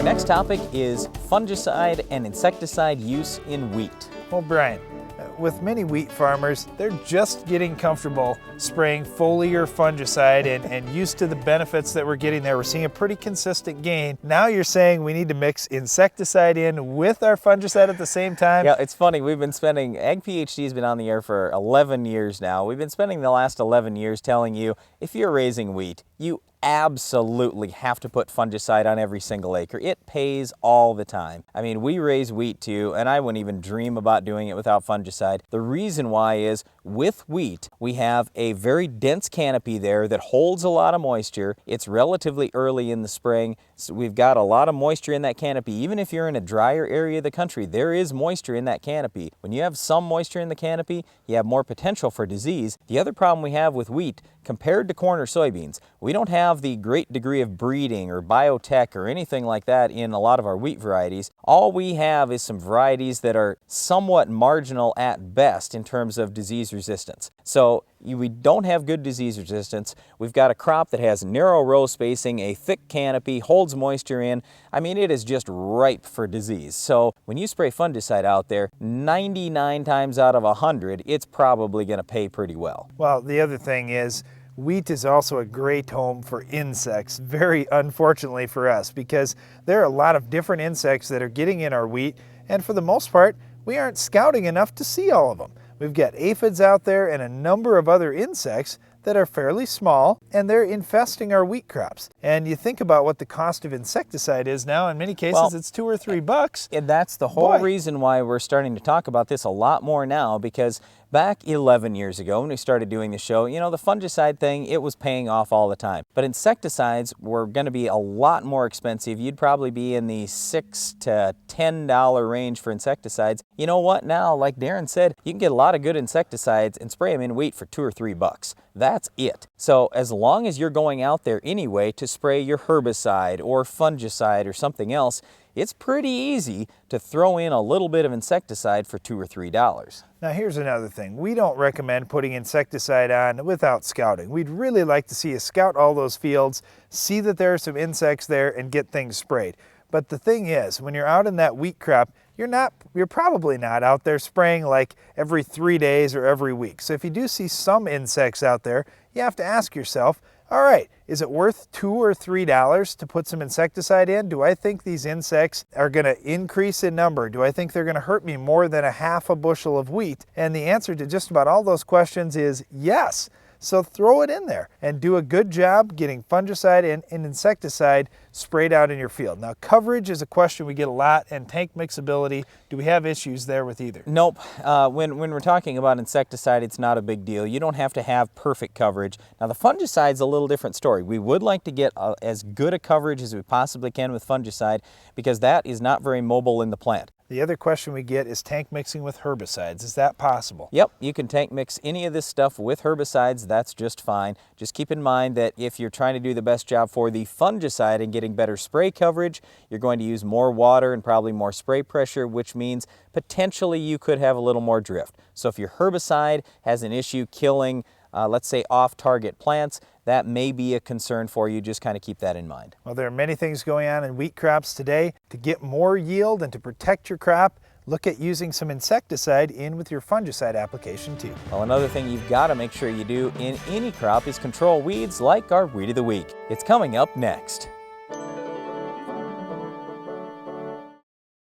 Our next topic is fungicide and insecticide use in wheat. Well, Brian, with many wheat farmers, they're just getting comfortable spraying foliar fungicide and used to the benefits that we're getting there. We're seeing a pretty consistent gain. Now you're saying we need to mix insecticide in with our fungicide at the same time? Yeah, it's funny. We've been spending, Ag PhD has been on the air for 11 years now. We've been spending the last 11 years telling you, if you're raising wheat, you absolutely have to put fungicide on every single acre. It pays all the time. I mean, we raise wheat too, and I wouldn't even dream about doing it without fungicide. The reason why is with wheat, we have a very dense canopy there that holds a lot of moisture. It's relatively early in the spring, so we've got a lot of moisture in that canopy. Even if you're in a drier area of the country, there is moisture in that canopy. When you have some moisture in the canopy, you have more potential for disease. The other problem we have with wheat, compared to corn or soybeans, we don't have the great degree of breeding or biotech or anything like that in a lot of our wheat varieties. All we have is some varieties that are somewhat marginal at best in terms of disease resistance. So we don't have good disease resistance. We've got a crop that has narrow row spacing, a thick canopy, holds moisture in. I mean, it is just ripe for disease. So when you spray fungicide out there, 99 times out of 100, it's probably going to pay pretty well. Well, the other thing is, wheat is also a great home for insects, very unfortunately for us, because there are a lot of different insects that are getting in our wheat, and for the most part, we aren't scouting enough to see all of them. We've got aphids out there and a number of other insects that are fairly small, and they're infesting our wheat crops. And you think about what the cost of insecticide is now, in many cases it's $2 or $3. And that's the whole reason why we're starting to talk about this a lot more now, because back 11 years ago when we started doing the show, you know, the fungicide thing, it was paying off all the time. But insecticides were going to be a lot more expensive. You'd probably be in the $6 to $10 range for insecticides. You know what now, like Darren said, you can get a lot of good insecticides and spray them in wheat for $2 or $3. That's it. So as long as you're going out there anyway to spray your herbicide or fungicide or something else, it's pretty easy to throw in a little bit of insecticide for $2 or $3. Now here's another thing. We don't recommend putting insecticide on without scouting. We'd really like to see you scout all those fields, see that there are some insects there, and get things sprayed. But the thing is, when you're out in that wheat crop, you're probably not out there spraying like every 3 days or every week. So if you do see some insects out there, you have to ask yourself, all right, is it worth $2 or $3 to put some insecticide in? Do I think these insects are going to increase in number? Do I think they're going to hurt me more than a half a bushel of wheat? And the answer to just about all those questions is yes. So throw it in there and do a good job getting fungicide and insecticide sprayed out in your field. Now, coverage is a question we get a lot, and tank mixability, do we have issues there with either? Nope. When we're talking about insecticide, it's not a big deal. You don't have to have perfect coverage. Now, the fungicide's a little different story. We would like to get as good a coverage as we possibly can with fungicide, because that is not very mobile in the plant. The other question we get is tank mixing with herbicides. Is that possible? Yep, you can tank mix any of this stuff with herbicides. That's just fine. Just keep in mind that if you're trying to do the best job for the fungicide and getting better spray coverage, you're going to use more water and probably more spray pressure, which means potentially you could have a little more drift. So if your herbicide has an issue killing, let's say, off-target plants, that may be a concern for you. Just kind of keep that in mind. Well, there are many things going on in wheat crops today. To get more yield and to protect your crop, look at using some insecticide in with your fungicide application too. Well, another thing you've got to make sure you do in any crop is control weeds like our Weed of the Week. It's coming up next.